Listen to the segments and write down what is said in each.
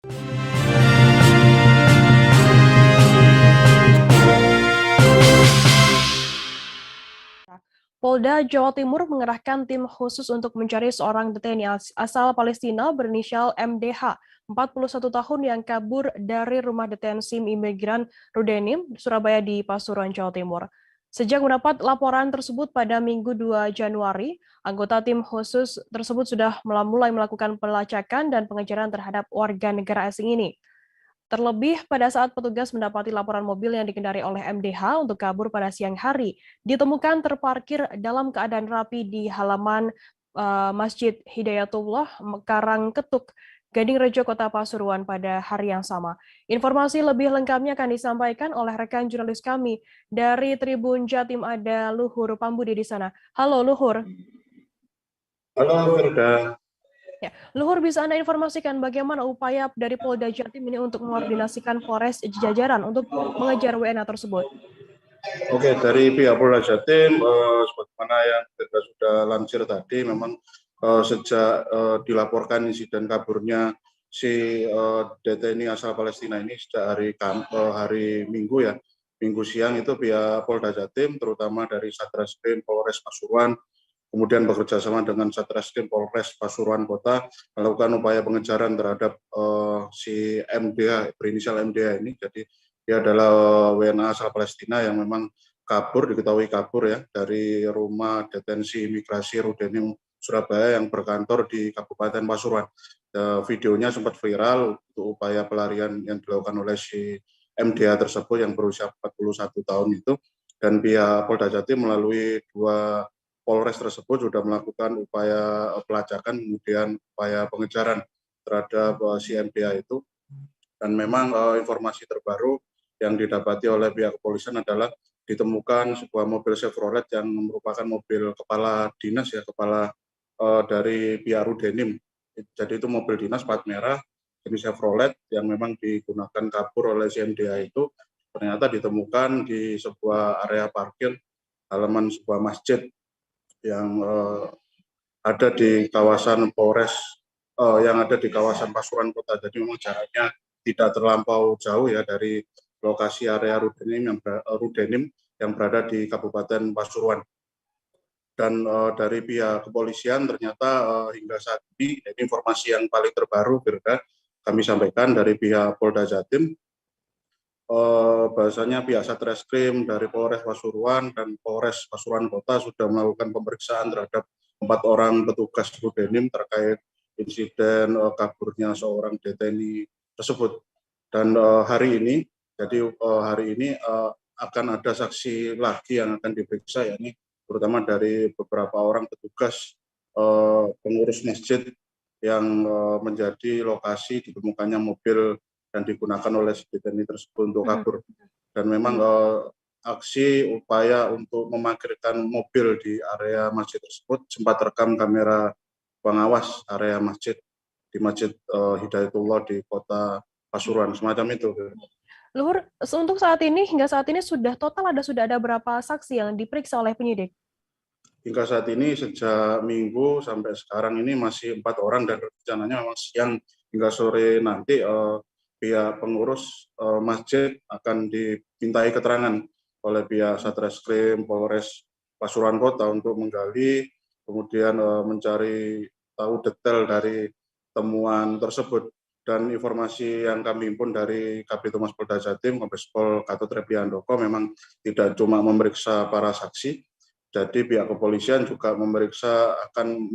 Polda Jawa Timur mengerahkan tim khusus untuk mencari seorang deteni asal Palestina berinisial MDH, 41 tahun yang kabur dari rumah detensi imigran Rudenim, Surabaya di Pasuruan, Jawa Timur. Sejak mendapat laporan tersebut pada Minggu 2 Januari, anggota tim khusus tersebut sudah mulai melakukan pelacakan dan pengejaran terhadap warga negara asing ini. Terlebih pada saat petugas mendapati laporan mobil yang dikendari oleh MDH untuk kabur pada siang hari, ditemukan terparkir dalam keadaan rapi di halaman Masjid Hidayatullah Karangketuk, Gadingrejo, Kota Pasuruan pada hari yang sama. Informasi lebih lengkapnya akan disampaikan oleh rekan jurnalis kami dari Tribun Jatim, ada Luhur Pambudi di sana. Halo Luhur. Halo Firda. Ya, Luhur, bisa Anda informasikan bagaimana upaya dari Polda Jatim ini untuk mengordinasikan Polres jajaran untuk mengejar WNA tersebut? Oke, dari pihak Polda Jatim, sebagaimana yang Firda sudah lansir tadi, memang sejak dilaporkan insiden kaburnya si deteni asal Palestina ini sejak hari Minggu ya, Minggu siang itu pihak Polda Jatim, terutama dari Satreskrim Polres Pasuruan, kemudian bekerja sama dengan Satreskrim Polres Pasuruan Kota melakukan upaya pengejaran terhadap si MDH, berinisial MDH ini. Jadi dia adalah WNA asal Palestina yang memang diketahui kabur ya dari rumah detensi imigrasi Rudenim Surabaya yang berkantor di Kabupaten Pasuruan. Videonya sempat viral untuk upaya pelarian yang dilakukan oleh si MDH tersebut yang berusia 41 tahun itu, dan pihak Polda Jatim melalui dua Polres tersebut sudah melakukan upaya pelacakan, kemudian upaya pengejaran terhadap si MDH itu. Dan memang informasi terbaru yang didapati oleh pihak kepolisian adalah ditemukan sebuah mobil Chevrolet yang merupakan mobil kepala dinas ya, kepala dari pihak Rudenim. Jadi itu mobil dinas plat merah jenis Chevrolet yang memang digunakan kabur oleh si MDH itu, ternyata ditemukan di sebuah area parkir halaman sebuah masjid yang ada di kawasan Pasuruan Kota. Jadi memang jaraknya tidak terlampau jauh ya dari lokasi area Rudenim yang berada di Kabupaten Pasuruan. Dan dari pihak kepolisian ternyata hingga saat ini informasi yang paling terbaru kami sampaikan dari pihak Polda Jatim, bahasanya pihak Satreskrim dari Polres Pasuruan dan Polres Pasuruan Kota sudah melakukan pemeriksaan terhadap 4 orang petugas Rudenim terkait insiden kaburnya seorang deteni tersebut. Dan hari ini akan ada saksi lagi yang akan diperiksa, yakni terutama dari beberapa orang petugas pengurus masjid yang menjadi lokasi ditemukannya mobil dan digunakan oleh si deteni tersebut untuk kabur. Dan memang aksi upaya untuk memarkirkan mobil di area masjid tersebut sempat rekam kamera pengawas area masjid di Masjid Hidayatullah di Kota Pasuruan, semacam itu. Luhur, untuk hingga saat ini sudah ada berapa saksi yang diperiksa oleh penyidik? Hingga saat ini sejak Minggu sampai sekarang ini masih 4 orang, dan rencananya memang siang hingga sore nanti pihak pengurus masjid akan dimintai keterangan oleh pihak Satreskrim Polres Pasuruan Kota untuk menggali, kemudian mencari tahu detail dari temuan tersebut. Dan informasi yang kami himpun dari Kabid Humas Polda Jatim, Kombes Pol Gatot Rebiandoko, memang tidak cuma memeriksa para saksi, jadi pihak kepolisian juga memeriksa, akan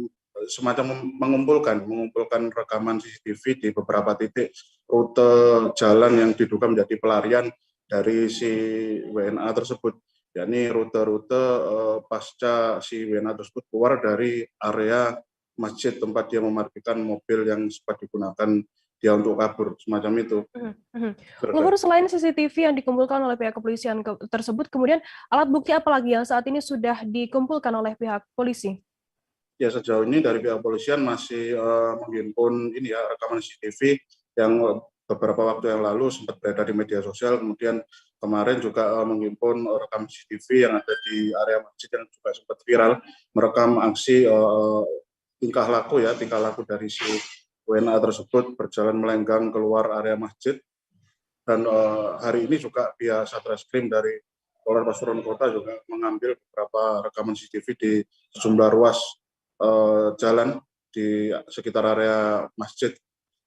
semacam mengumpulkan rekaman CCTV di beberapa titik rute jalan yang diduga menjadi pelarian dari si WNA tersebut. Yakni rute-rute pasca si WNA tersebut keluar dari area masjid tempat dia memarkirkan mobil yang sempat digunakan dia untuk kabur, semacam itu. Luhur, selain CCTV yang dikumpulkan oleh pihak kepolisian tersebut, kemudian alat bukti apa lagi yang saat ini sudah dikumpulkan oleh pihak polisi? Ya, sejauh ini dari pihak kepolisian masih menghimpun rekaman CCTV yang beberapa waktu yang lalu sempat beredar di media sosial. Kemudian kemarin juga menghimpun rekaman CCTV yang ada di area masjid yang juga sempat viral, merekam aksi tingkah laku dari si WNA tersebut berjalan melenggang keluar area masjid, dan hari ini juga pihak Satreskrim dari Polres Pasuruan Kota juga mengambil beberapa rekaman CCTV di sejumlah ruas jalan di sekitar area masjid,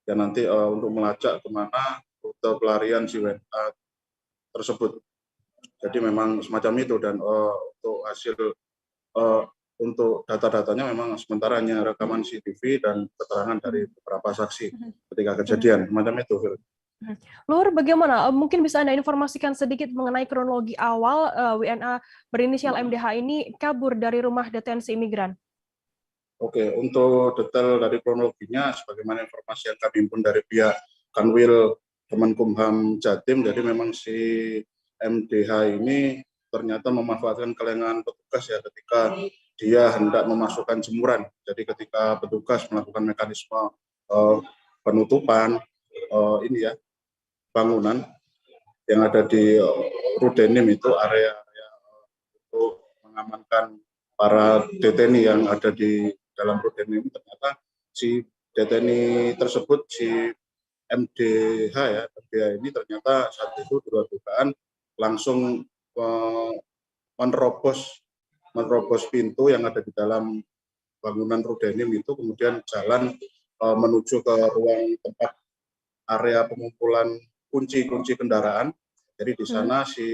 dan nanti untuk melacak kemana rute pelarian si WNA tersebut. Jadi memang semacam itu, dan untuk hasil untuk data-datanya memang sementara hanya rekaman CCTV dan keterangan dari beberapa saksi ketika kejadian, semacam itu. Luhur, bagaimana? Mungkin bisa Anda informasikan sedikit mengenai kronologi awal WNA berinisial MDH ini kabur dari rumah detensi imigran. Oke, untuk detail dari kronologinya, sebagaimana informasi yang kami himpun dari pihak Kanwil Kemenkumham Jatim, jadi memang si MDH ini ternyata memanfaatkan kelengahan petugas ya ketika dia hendak memasukkan jemuran. Jadi ketika petugas melakukan mekanisme penutupan ini ya bangunan yang ada di Rudenim, itu area untuk mengamankan para deteni yang ada di dalam Rudenim, ternyata si deteni tersebut, si MDH ya, MDH ini ternyata saat itu dugaan langsung menerobos pintu yang ada di dalam bangunan Rudenim itu, kemudian jalan menuju ke ruang tempat area pengumpulan kunci kendaraan. Jadi di sana si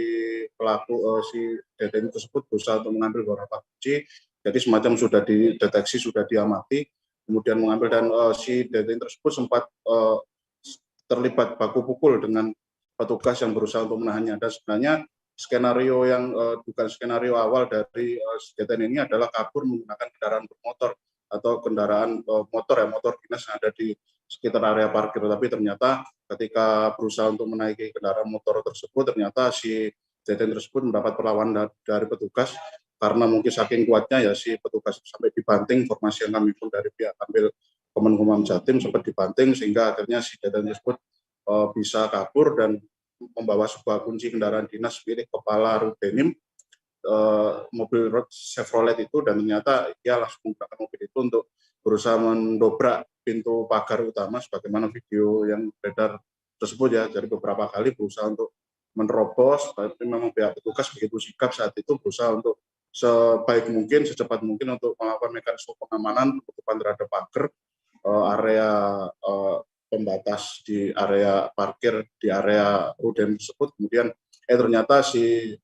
pelaku, si deteni tersebut berusaha untuk mengambil beberapa kunci. Jadi semacam sudah dideteksi, sudah diamati, kemudian mengambil, dan si deteni tersebut sempat terlibat baku pukul dengan petugas yang berusaha untuk menahannya. Dan sebenarnya skenario yang bukan skenario awal dari deteni ini adalah kabur menggunakan kendaraan bermotor atau kendaraan motor dinas yang ada di sekitar area parkir. Tapi ternyata ketika berusaha untuk menaiki kendaraan motor tersebut, ternyata si deteni tersebut mendapat perlawanan dari petugas, karena mungkin saking kuatnya ya si petugas sampai dibanting. Informasi yang kami pun dari pihak Kanwil Kemenkumham Jatim sempat dibanting, sehingga akhirnya si deteni tersebut bisa kabur dan membawa sebuah kunci kendaraan dinas milik Kepala Rudenim, mobil Chevrolet itu, dan ternyata dia langsung menggunakan mobil itu untuk berusaha mendobrak pintu pagar utama sebagaimana video yang beredar tersebut ya. Jadi beberapa kali berusaha untuk menerobos, tapi memang pihak petugas begitu sigap saat itu, berusaha untuk sebaik mungkin, secepat mungkin untuk melakukan mekanisme pengamanan, penutupan terhadap pagar, area pembatas di area parkir di area Rudenim tersebut. Kemudian ternyata si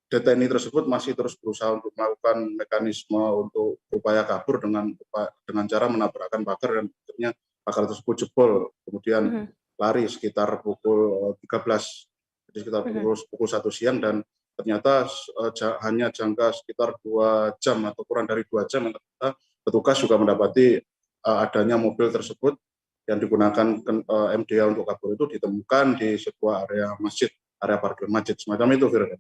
deteni tersebut masih terus berusaha untuk melakukan mekanisme untuk upaya kabur dengan cara menabrakkan pagar, dan akhirnya pagar tersebut jebol, kemudian lari sekitar pukul 13, jadi sekitar pukul 1 siang, dan ternyata hanya jangka sekitar 2 jam atau kurang dari 2 jam, ternyata petugas juga mendapati adanya mobil tersebut yang digunakan MDH untuk kabur itu ditemukan di sebuah area masjid, area parkir masjid, semacam itu, Firda.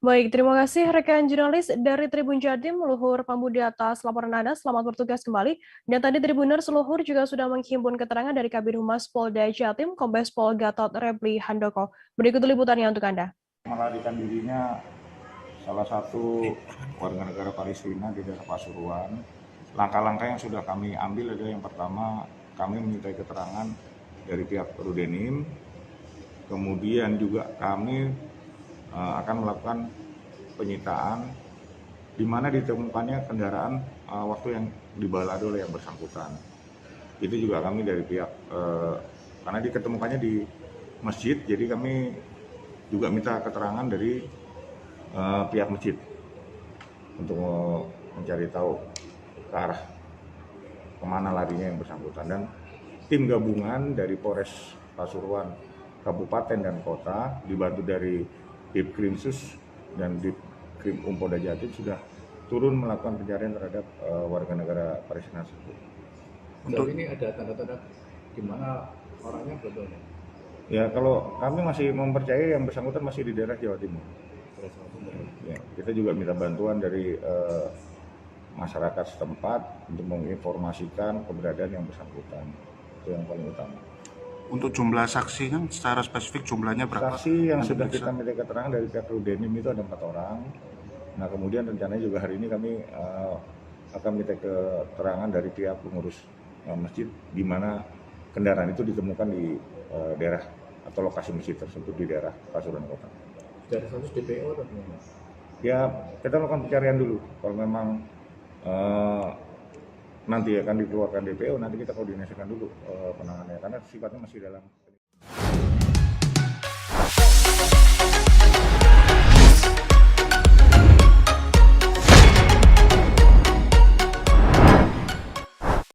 Baik, terima kasih rekan jurnalis dari Tribun Jatim, Luhur Pambudi, atas laporan Anda. Selamat bertugas kembali. Dan tadi Tribuners, Luhur juga sudah menghimpun keterangan dari Kabid Humas Polda Jatim, Kombes Pol Gatot Repli Handoko. Berikut liputannya untuk Anda. Melarikan dirinya salah satu warga negara Palestina di daerah Pasuruan. Langkah-langkah yang sudah kami ambil adalah yang pertama, kami meminta keterangan dari pihak Rudenim. Kemudian juga kami akan melakukan penyitaan di mana ditemukannya kendaraan waktu yang dibalado oleh yang bersangkutan. Itu juga kami dari pihak karena diketemukannya di masjid, jadi kami juga minta keterangan dari pihak masjid untuk mencari tahu ke arah kemana larinya yang bersangkutan. Dan tim gabungan dari Polres Pasuruan Kabupaten dan Kota dibantu dari Ditkrimsus dan Ditkrim Polda Jatim sudah turun melakukan pencarian terhadap warga negara Palestina tersebut. Untuk ini ada tanda-tanda di mana orangnya betul? Ya, kalau kami masih mempercayai yang bersangkutan masih di daerah Jawa Timur. Ya, kita juga minta bantuan dari masyarakat setempat untuk menginformasikan keberadaan yang bersangkutan. Itu yang paling utama. Untuk jumlah saksi kan secara spesifik jumlahnya berapa? Saksi yang sudah kita minta keterangan dari pihak Rudenim itu ada 4 orang. Nah, kemudian rencananya juga hari ini kami akan minta keterangan dari pihak pengurus masjid di mana kendaraan itu ditemukan di daerah atau lokasi masjid tersebut di daerah Pasuruan Kota. Dari status DPO atau gimana? Ya, kita lakukan pencarian dulu. Kalau memang nanti akan dikeluarkan DPO, nanti kita koordinasikan dulu penanganannya karena sifatnya masih dalam